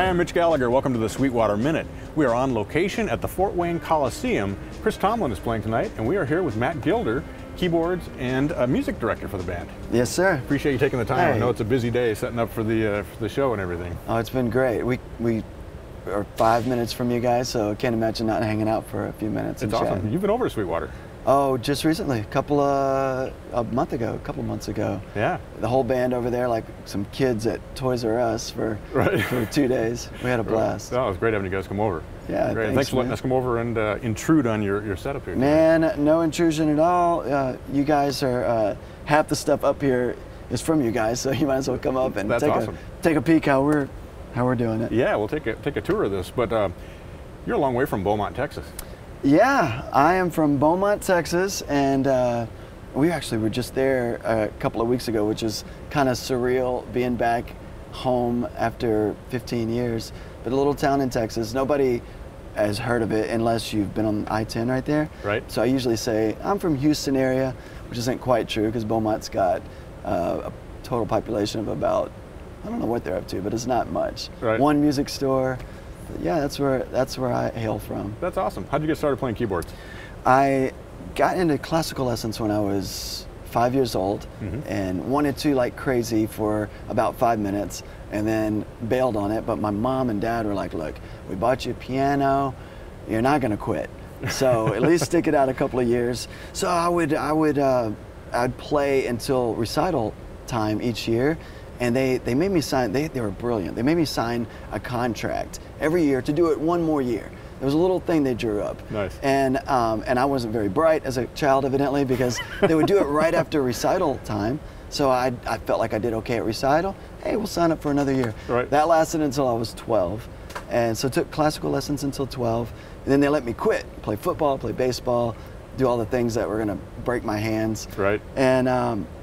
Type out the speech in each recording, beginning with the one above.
Hi, I'm Mitch Gallagher. Welcome to the Sweetwater Minute. We are on location at the Fort Wayne Coliseum. Chris Tomlin is playing tonight, and we are here with Matt Gilder, keyboards and music director for the band. Yes, sir. Appreciate you taking the time. Hey. I know it's a busy day setting up for the show and everything. Oh, it's been great. We are 5 minutes from you guys, so I can't imagine not hanging out for a few minutes. It's and awesome. chatting. You've been over to Sweetwater. Oh, just recently, a couple months ago. Yeah. The whole band over there, like some kids at Toys R Us for 2 days. We had a blast. Oh, it was great having you guys come over. Yeah, great. Thanks for letting us come over and intrude on your setup here. Man, no intrusion at all. You guys are half the stuff up here is from you guys, so you might as well come up and take a peek how we're doing it. Yeah, we'll take a tour of this. But you're a long way from Beaumont, Texas. Yeah, I am from Beaumont, Texas, and we actually were just there a couple of weeks ago, which is kind of surreal, being back home after 15 years. But a little town in Texas, nobody has heard of it unless you've been on I-10 right there. Right. So I usually say, I'm from Houston area, which isn't quite true because Beaumont's got a total population of about, I don't know what they're up to, but it's not much. Right. One music store. Yeah, that's where I hail from. That's awesome. How'd you get started playing keyboards? I got into classical lessons when I was 5 years old and wanted to like crazy for about 5 minutes and then bailed on it. But my mom and dad were like, look, we bought you a piano, you're not gonna quit. So at least stick it out a couple of years. So I'd play until recital time each year. And they made me sign, they were brilliant. They made me sign a contract every year to do it one more year. There was a little thing they drew up. Nice. And I wasn't very bright as a child, evidently, because they would do it right after recital time. So I felt like I did okay at recital. Hey, we'll sign up for another year. Right. That lasted until I was 12. And so took classical lessons until 12. And then they let me quit, play football, play baseball, do all the things that were gonna break my hands. Right. And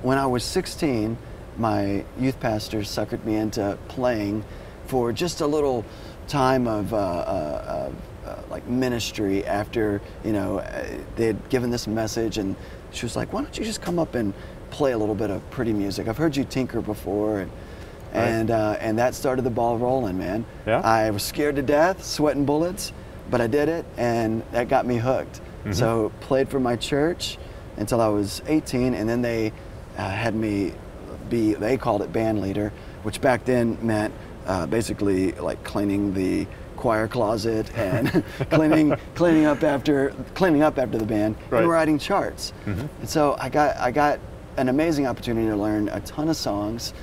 when I was 16, my youth pastor suckered me into playing for just a little time of like ministry after, you know, they had given this message, and she was like, why don't you just come up and play a little bit of pretty music? I've heard you tinker before. And that started the ball rolling, man. Yeah. I was scared to death, sweating bullets, but I did it, and that got me hooked. So played for my church until I was 18, and then they had me they called it band leader, which back then meant basically like cleaning the choir closet and cleaning up after the band, and writing charts. And so I got an amazing opportunity to learn a ton of songs.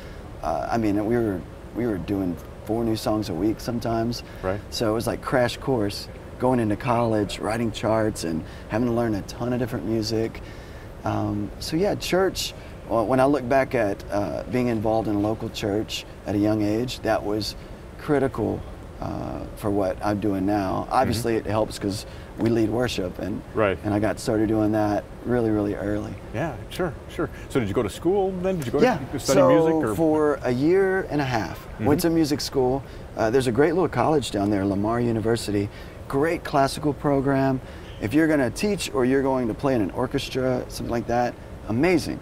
I mean, we were doing 4 new songs a week sometimes. Right. So it was like crash course going into college, writing charts, and having to learn a ton of different music. So yeah, church. When I look back at being involved in a local church at a young age, that was critical for what I'm doing now. Obviously, it helps because we lead worship, and I got started doing that really, really early. Yeah, sure. So did you go to school then? Did you go to study music? Or? For a year and a half, went to music school. There's a great little college down there, Lamar University. Great classical program. If you're going to teach or you're going to play in an orchestra, something like that, amazing.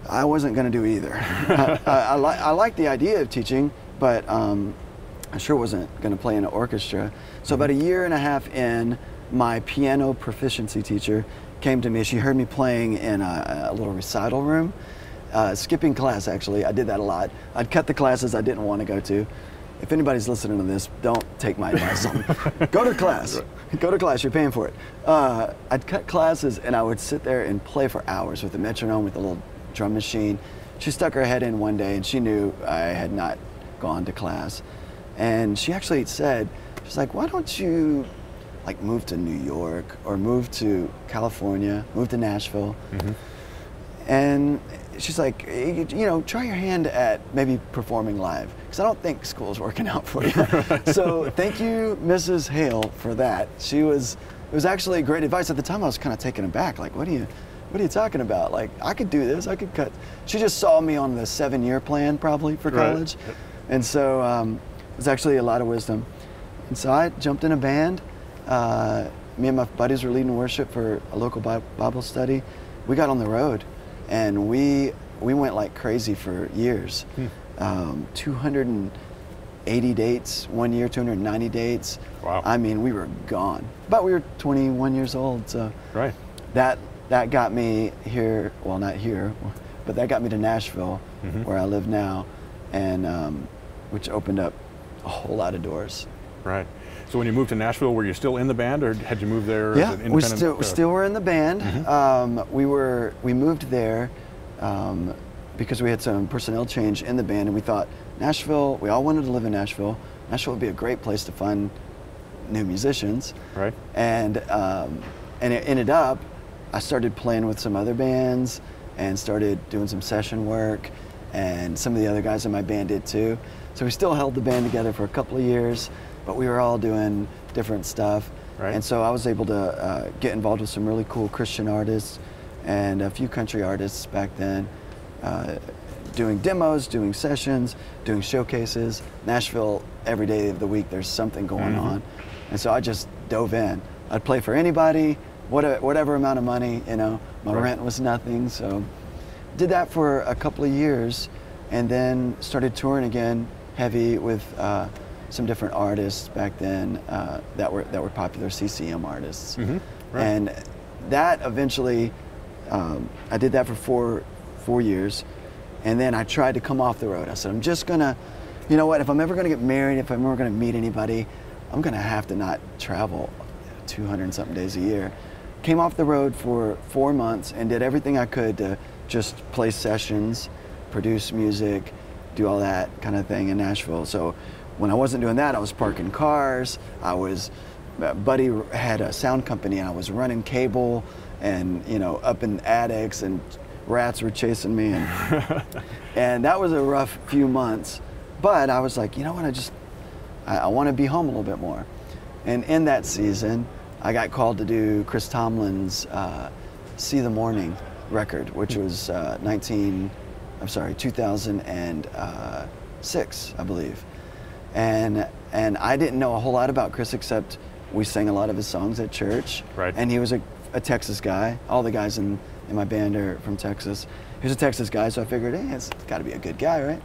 I wasn't going to do either. I like the idea of teaching, but I sure wasn't going to play in an orchestra. So about a year and a half in, my piano proficiency teacher came to me. She heard me playing in a little recital room, skipping class actually. I did that a lot. I'd cut the classes I didn't want to go to. If anybody's listening to this, don't take my advice on go to class. Go to class, you're paying for it. I'd cut classes and I would sit there and play for hours with the metronome, with the little drum machine. She stuck her head in one day and she knew I had not gone to class. And she actually said, she's like, why don't you like move to New York or move to California, move to Nashville? And she's like, you know, try your hand at maybe performing live, because I don't think school's working out for you. So thank you, Mrs. Hale, for that. It was actually great advice. At the time I was kind of taken aback, like, what are you talking about? Like, I could do this, I could cut. She just saw me on the 7-year plan probably for college. And so it was actually a lot of wisdom. And so I jumped in a band. Me and my buddies were leading worship for a local Bible study. We got on the road and we went like crazy for years. 200 80 dates one year, 290 dates. Wow. I mean, we were gone. But we were 21 years old, so Right. that got me here, well, not here, but that got me to Nashville, where I live now, and which opened up a whole lot of doors. Right. So when you moved to Nashville, were you still in the band, or had you moved there Yeah, as an independent? we still were in the band. We moved there because we had some personnel change in the band, and we thought Nashville. We all wanted to live in Nashville. Nashville would be a great place to find new musicians. Right. And it ended up, I started playing with some other bands and started doing some session work, and some of the other guys in my band did too. So we still held the band together for a couple of years, but we were all doing different stuff. Right. And so I was able to get involved with some really cool Christian artists and a few country artists back then, doing demos, doing sessions, doing showcases. Nashville, every day of the week, there's something going on. And so I just dove in. I'd play for anybody, whatever amount of money, you know. My rent was nothing, so did that for a couple of years, and then started touring again, heavy with some different artists back then that were popular CCM artists. Right. And that eventually, I did that for four years, and then I tried to come off the road. I said, I'm just gonna, you know what, if I'm ever gonna get married, if I'm ever gonna meet anybody, I'm gonna have to not travel 200 and something days a year. Came off the road for 4 months and did everything I could to just play sessions, produce music, do all that kind of thing in Nashville. So when I wasn't doing that, I was parking cars. Buddy had a sound company, and I was running cable and, you know, up in attics, and rats were chasing me. And that was a rough few months. But I was like, you know what, I want to be home a little bit more. And in that season, I got called to do Chris Tomlin's See the Morning record, which was 2006, I believe. And I didn't know a whole lot about Chris, except we sang a lot of his songs at church. Right. And he was a Texas guy. All the guys in my band are from Texas. He was a Texas guy, so I figured, hey, it's got to be a good guy, right?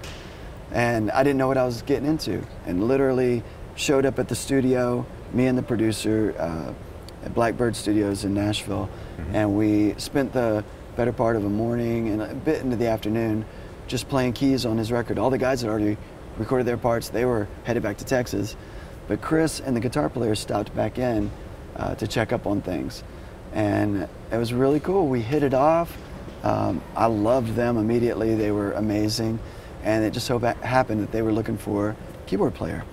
And I didn't know what I was getting into, and literally showed up at the studio, me and the producer, at Blackbird Studios in Nashville, and we spent the better part of a morning and a bit into the afternoon just playing keys on his record. All the guys had already recorded their parts. They were headed back to Texas, but Chris and the guitar player stopped back in to check up on things, and it was really cool. We hit it off. I loved them immediately. They were amazing, and it just so happened that they were looking for a keyboard player.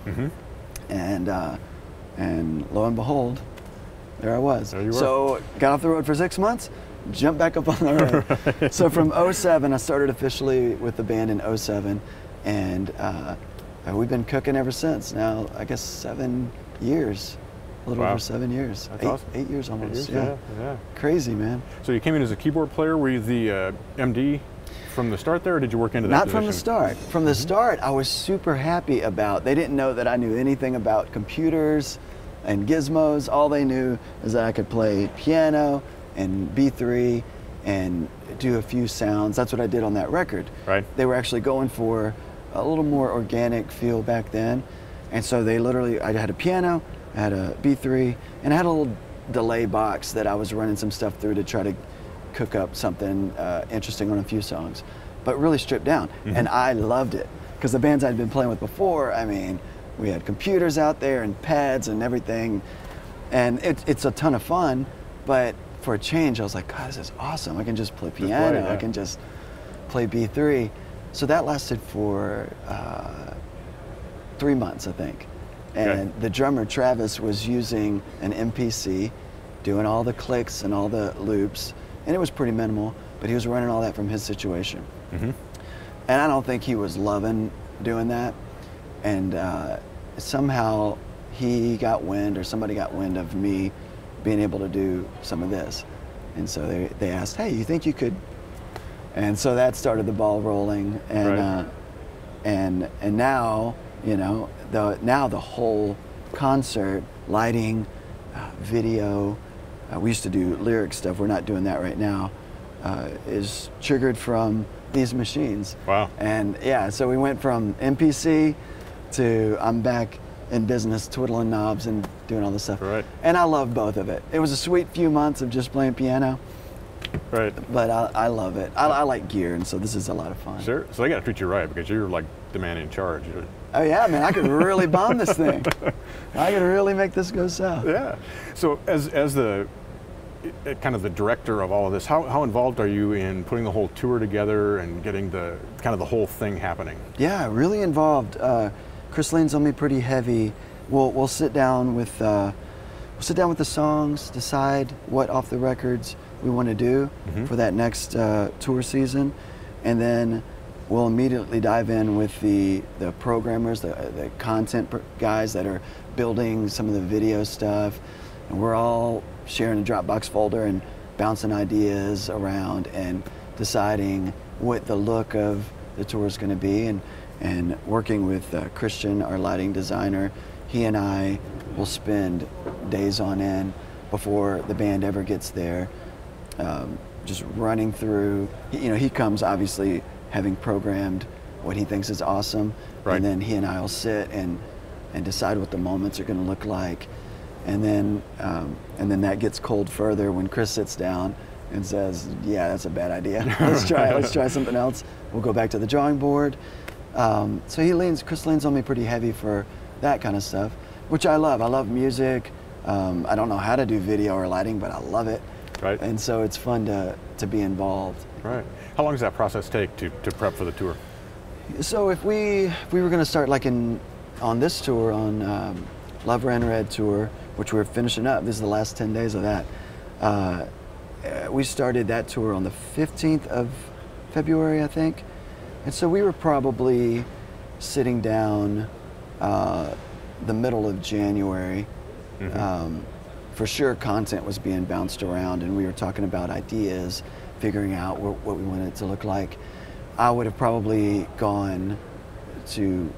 And lo and behold, there I was. There you were. So got off the road for 6 months, jumped back up on the road. So from 07, I started officially with the band in 07, and we've been cooking ever since. Now, I guess 7 years, a little over 7 years. That's awesome. 8 years almost. 8 years, yeah. Crazy, man. So you came in as a keyboard player. Were you the MD from the start there, or did you work into that Not position? from the start. From the start, I was super happy about. They didn't know that I knew anything about computers and gizmos. All they knew is that I could play piano and B3 and do a few sounds. That's what I did on that record. Right. They were actually going for a little more organic feel back then, and so they literally, I had a piano, I had a B3, and I had a little delay box that I was running some stuff through to try to cook up something interesting on a few songs, but really stripped down. And I loved it, because the bands I'd been playing with before, I mean, we had computers out there and pads and everything, and it's a ton of fun, but for a change, I was like, God, this is awesome. I can just play piano, I can just play B3. So that lasted for 3 months, I think. And the drummer, Travis, was using an MPC, doing all the clicks and all the loops, and it was pretty minimal, but he was running all that from his situation. And I don't think he was loving doing that. And somehow he got wind, or somebody got wind of me being able to do some of this. And so they asked, hey, you think you could? And so that started the ball rolling. And and now, you know, now the whole concert, lighting, video, we used to do lyric stuff, we're not doing that right now, is triggered from these machines. Wow. And yeah, so we went from MPC to I'm back in business, twiddling knobs and doing all this stuff. Right. And I love both of it. It was a sweet few months of just playing piano. Right. But I love it. I like gear, and so this is a lot of fun. Sure. So they got to treat you right because you're like the man in charge. Oh yeah, man, I could really bomb this thing. I could really make this go south. Yeah. So as the kind of the director of all of this, how involved are you in putting the whole tour together and getting the kind of the whole thing happening? Yeah, really involved. Chris leans on me pretty heavy. We'll sit down with the songs, decide what off the records we want to do for that next tour season, and then we'll immediately dive in with the programmers, the content guys that are building some of the video stuff, and we're all sharing a Dropbox folder and bouncing ideas around and deciding what the look of the tour is going to be, and working with Christian, our lighting designer. He and I will spend days on end before the band ever gets there, just running through. He comes obviously having programmed what he thinks is awesome, right. And then he and I will sit and decide what the moments are going to look like, and then that gets cold further when Chris sits down and says, "Yeah, that's a bad idea. Let's try something else." We'll go back to the drawing board. So Chris leans on me pretty heavy for that kind of stuff, which I love. I love music. I don't know how to do video or lighting, but I love it. Right. And so it's fun to be involved. Right. How long does that process take to prep for the tour? So if we were going to start like on this tour, on Love Ran Red tour, which we're finishing up, this is the last 10 days of that. We started that tour on the 15th of February, I think. And so we were probably sitting down the middle of January. For sure, content was being bounced around, and we were talking about ideas, figuring out what we wanted it to look like. I would have probably gone to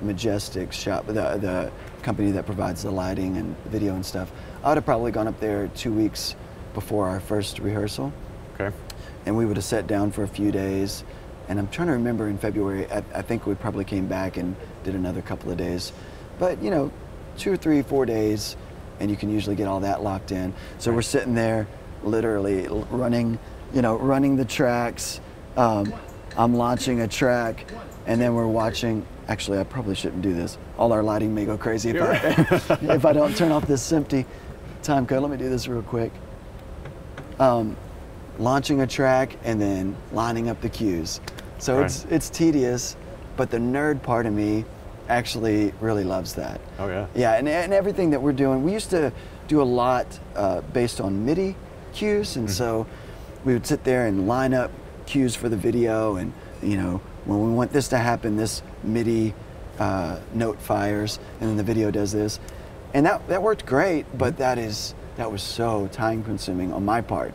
Majestic Shop, the company that provides the lighting and video and stuff. I would have probably gone up there 2 weeks before our first rehearsal. Okay. And we would have sat down for a few days. And I'm trying to remember in February, I think we probably came back and did another couple of days. But 2 or 3, 4 days, and you can usually get all that locked in. So we're sitting there literally running the tracks. I'm launching a track, and then we're watching. Actually, I probably shouldn't do this. All our lighting may go crazy if I don't turn off this empty time code. Let me do this real quick. Launching a track and then lining up the cues. So it's tedious, but the nerd part of me actually really loves that. Oh yeah. Yeah, and everything that we're doing, we used to do a lot based on MIDI cues, and so we would sit there and line up cues for the video, and when we want this to happen, this MIDI note fires, and then the video does this, and that worked great. But that was so time consuming on my part.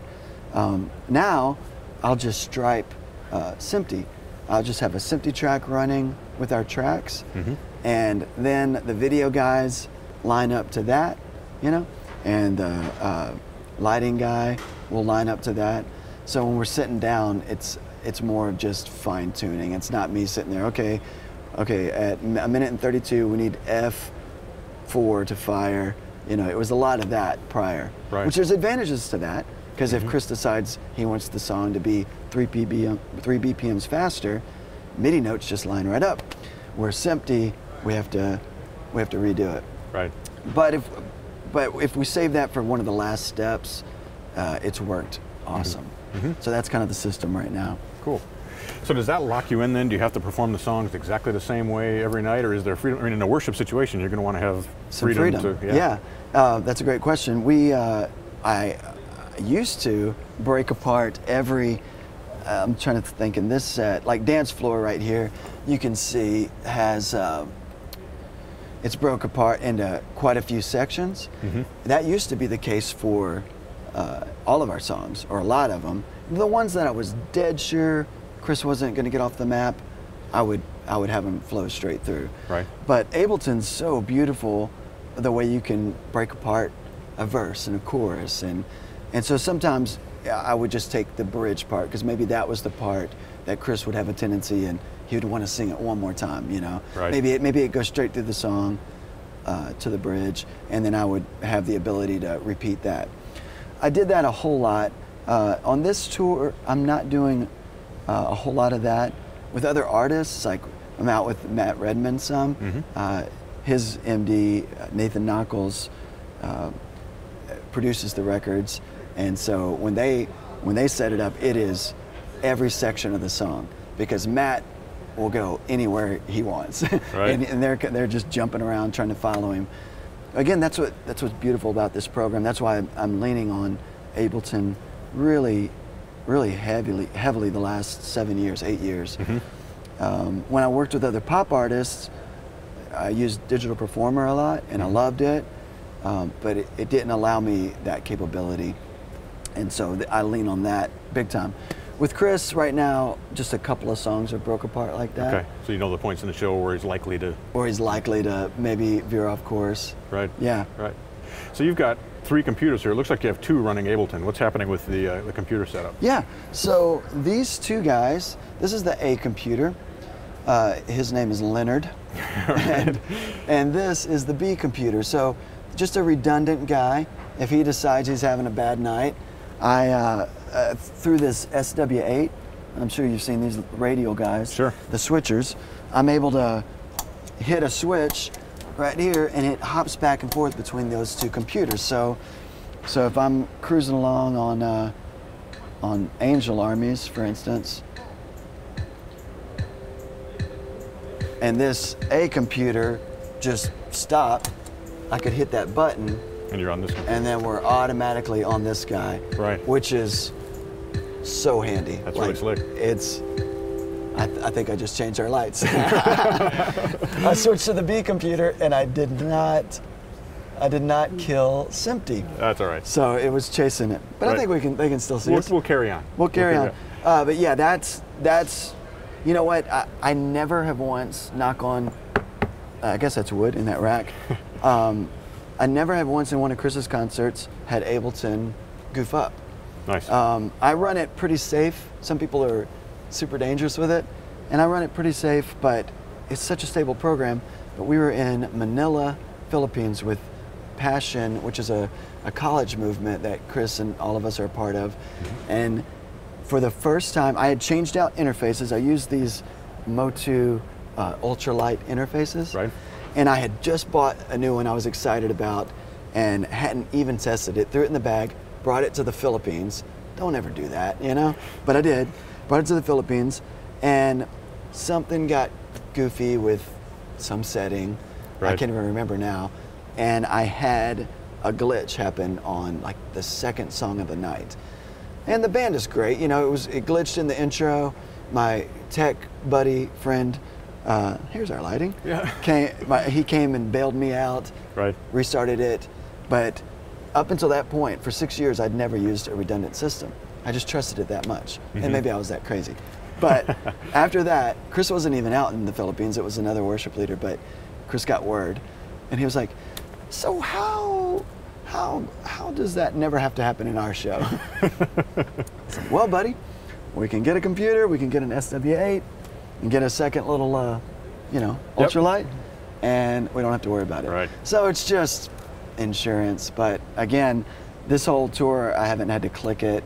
Now I'll just stripe SMPTE. I'll just have a SMPTE track running with our tracks, and then the video guys line up to that, and the lighting guy will line up to that. So when we're sitting down, it's more of just fine tuning. It's not me sitting there, okay, at a minute and 32, we need F4 to fire. It was a lot of that prior, which there's advantages to that, because if Chris decides he wants the song to be 3 BPMs faster, MIDI notes just line right up. Where SMPTE, we have to redo it. Right. But if we save that for one of the last steps, it's worked awesome. So that's kind of the system right now. Cool. So does that lock you in then? Do you have to perform the songs exactly the same way every night, or is there freedom? I mean, in a worship situation, you're going to want to have some freedom. Yeah, that's a great question. I used to break apart every, I'm trying to think in this set, like dance floor right here, you can see has, it's broke apart into quite a few sections. That used to be the case for all of our songs, or a lot of them. The ones that I was dead sure Chris wasn't going to get off the map, I would have him flow straight through. Right. But Ableton's so beautiful, the way you can break apart a verse and a chorus, and so sometimes I would just take the bridge part, because maybe that was the part that Chris would have a tendency, and he would want to sing it one more time, you know. Right. Maybe it goes straight through the song to the bridge, and then I would have the ability to repeat that. I did that a whole lot. On this tour, I'm not doing a whole lot of that. With other artists, like I'm out with Matt Redman some. His MD, Nathan Knuckles, produces the records, and so when they set it up, it is every section of the song, because Matt will go anywhere he wants. Right. and they're just jumping around trying to follow him. Again, that's what's beautiful about this program. That's why I'm leaning on Ableton really heavily the last 7 years, 8 years. When I worked with other pop artists, I used Digital Performer a lot, and I loved it, but it didn't allow me that capability, and so I lean on that big time. With Chris right now, just a couple of songs are broke apart like that. Okay, so you know the points in the show where he's likely to... Or he's likely to maybe veer off course. Right. Yeah. Right. So you've got 3 computers here. It looks like you have 2 running Ableton. What's happening with the computer setup? Yeah, so these 2 guys, this is the A computer. His name is Leonard. and this is the B computer. So just a redundant guy. If he decides he's having a bad night, through this SW8, I'm sure you've seen these radial guys, sure, the switchers, I'm able to hit a switch right here, and it hops back and forth between those 2 computers. So if I'm cruising along on Angel Armies, for instance, and this A computer just stopped, I could hit that button, and you're on this computer. And then we're automatically on this guy, right? Which is so handy. That's really slick. It's, I think I just changed our lights. I switched to the B computer, and I did not kill Simpty. That's all right. So it was chasing it, but right. I think they can still see us. We'll carry on. We'll carry on. But yeah, that's you know what? I never have once, knock on, I guess that's wood in that rack. I never have once in one of Chris's concerts had Ableton goof up. Nice. I run it pretty safe. Some people are super dangerous with it, and I run it pretty safe, but it's such a stable program. But we were in Manila, Philippines with Passion, which is a college movement that Chris and all of us are a part of. And for the first time, I had changed out interfaces. I used these Motu ultralight interfaces. Right. And I had just bought a new one I was excited about and hadn't even tested it. Threw it in the bag, brought it to the Philippines. Don't ever do that, you know? But I did. Brought it to the Philippines, and something got goofy with some setting. Right. I can't even remember now. And I had a glitch happen on like the second song of the night. And the band is great, you know, it glitched in the intro. My tech buddy, friend, here's our lighting. Yeah. He came and bailed me out. Right. Restarted it. But up until that point, for 6 years, I'd never used a redundant system. I just trusted it that much. And maybe I was that crazy. But after that, Chris wasn't even out in the Philippines. It was another worship leader, but Chris got word. And he was like, so how does that never have to happen in our show? I said, well, buddy, we can get a computer, we can get an SW8, and get a second little, you know, ultralight, and we don't have to worry about it. Right. So it's just insurance. But again, this whole tour, I haven't had to click it,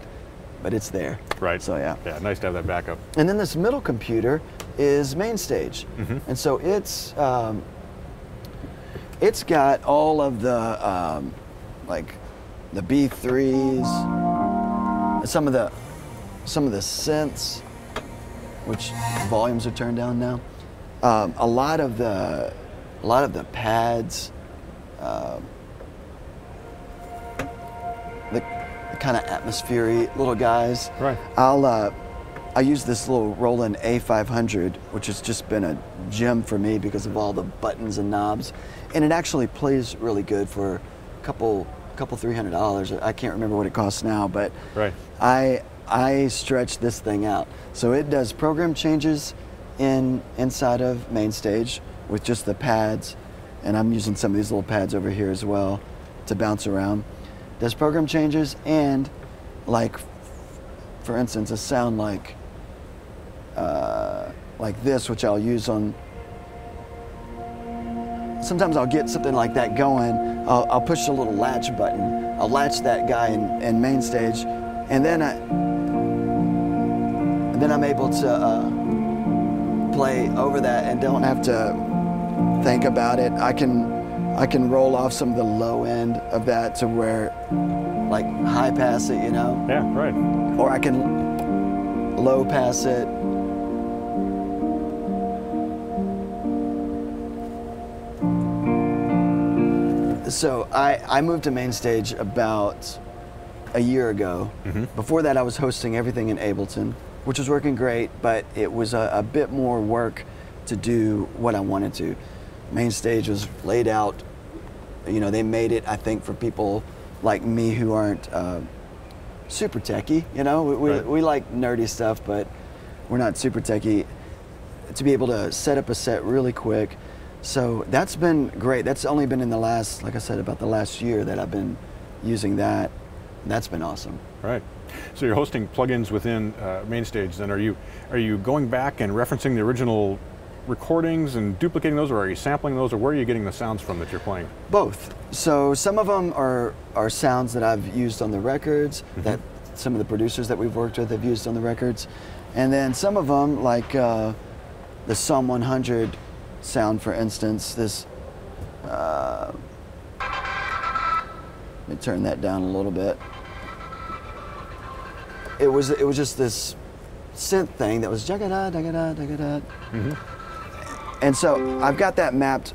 but it's there. Right. So yeah. Yeah, nice to have that backup. And then this middle computer is Mainstage. And so it's got all of the, like the B3s, some of the synths, which volumes are turned down now. A lot of the pads, the kind of atmospheric little guys. Right. I use this little Roland A500, which has just been a gem for me because of all the buttons and knobs, and it actually plays really good for a couple $300. I can't remember what it costs now, but right. I stretched this thing out. So it does program changes inside of Mainstage with just the pads, and I'm using some of these little pads over here as well to bounce around. Does program changes, and like, for instance, a sound like like this, which I'll use on. Sometimes I'll get something like that going. I'll push the little latch button. I'll latch that guy in Mainstage, and then I'm able to play over that and don't have to think about it. I can roll off some of the low end of that to where, like, high pass it, you know? Yeah, right. Or I can low pass it. So I moved to Mainstage about a year ago. Before that, I was hosting everything in Ableton, which was working great, but it was a bit more work to do what I wanted to. Mainstage was laid out, you know, they made it, I think, for people like me who aren't super techie, you know? We like nerdy stuff, but we're not super techie. To be able to set up a set really quick. So that's been great. That's only been in the last, like I said, about the last year that I've been using that. That's been awesome. Right. So you're hosting plugins within Mainstage. Then are you going back and referencing the original recordings and duplicating those, or are you sampling those, or where are you getting the sounds from that you're playing? Both. So some of them are sounds that I've used on the records, that some of the producers that we've worked with have used on the records, and then some of them, like the Psalm 100 sound, for instance. This. Let me turn that down a little bit. It was just this synth thing that was jagada dagada dagada. And so I've got that mapped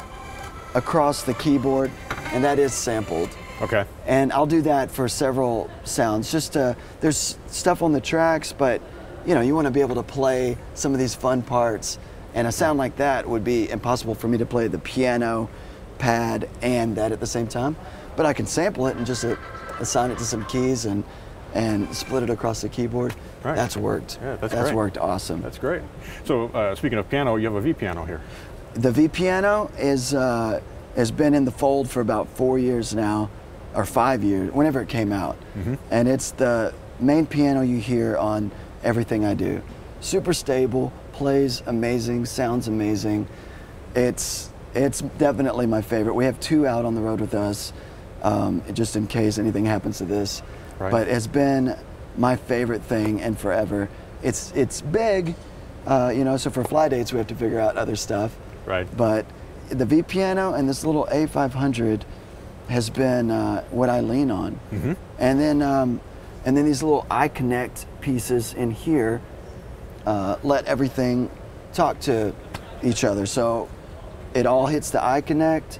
across the keyboard, and that is sampled. Okay. And I'll do that for several sounds. Just there's stuff on the tracks, but you know, you want to be able to play some of these fun parts, and a sound like that would be impossible for me to play the piano, pad, and that at the same time. But I can sample it and just assign it to some keys and split it across the keyboard. Right. That's worked. Yeah, that's great. worked Awesome. That's great. So speaking of piano, you have a V piano here. The V piano has been in the fold for about 4 years now, or 5 years, whenever it came out. And it's the main piano you hear on everything I do. Super stable, plays amazing, sounds amazing. It's definitely my favorite. We have 2 out on the road with us, just in case anything happens to this. Right. But it's been my favorite thing and forever. It's big, you know, so for fly dates we have to figure out other stuff. Right. But the V piano and this little A500 has been what I lean on. And then these little iConnect pieces in here let everything talk to each other. So it all hits the iConnect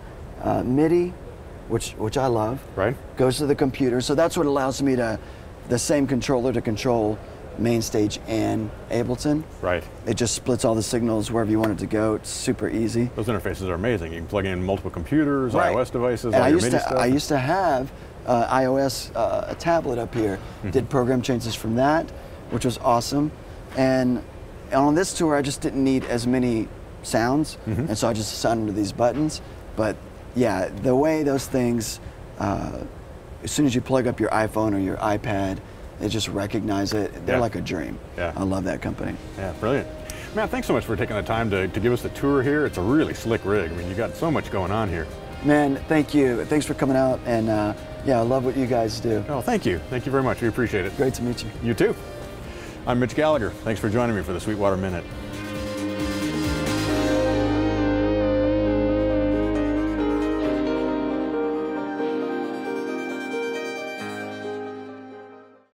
MIDI, which I love. Right. Goes to the computer. So that's what allows me the same controller to control Mainstage and Ableton. Right. It just splits all the signals wherever you want it to go. It's super easy. Those interfaces are amazing. You can plug in multiple computers, Right. iOS devices, And all I your used MIDI to stuff. I used to have iOS a tablet up here. Did program changes from that, which was awesome. And on this tour, I just didn't need as many sounds, and so I just assigned them to these buttons. But yeah, the way those things, as soon as you plug up your iPhone or your iPad, they just recognize it. They're like a dream. Yeah. I love that company. Yeah, brilliant. Matt, thanks so much for taking the time to give us the tour here. It's a really slick rig. I mean, you got so much going on here. Man, thank you. Thanks for coming out, and yeah, I love what you guys do. Oh, thank you. Thank you very much. We appreciate it. Great to meet you. You too. I'm Mitch Gallagher. Thanks for joining me for the Sweetwater Minute.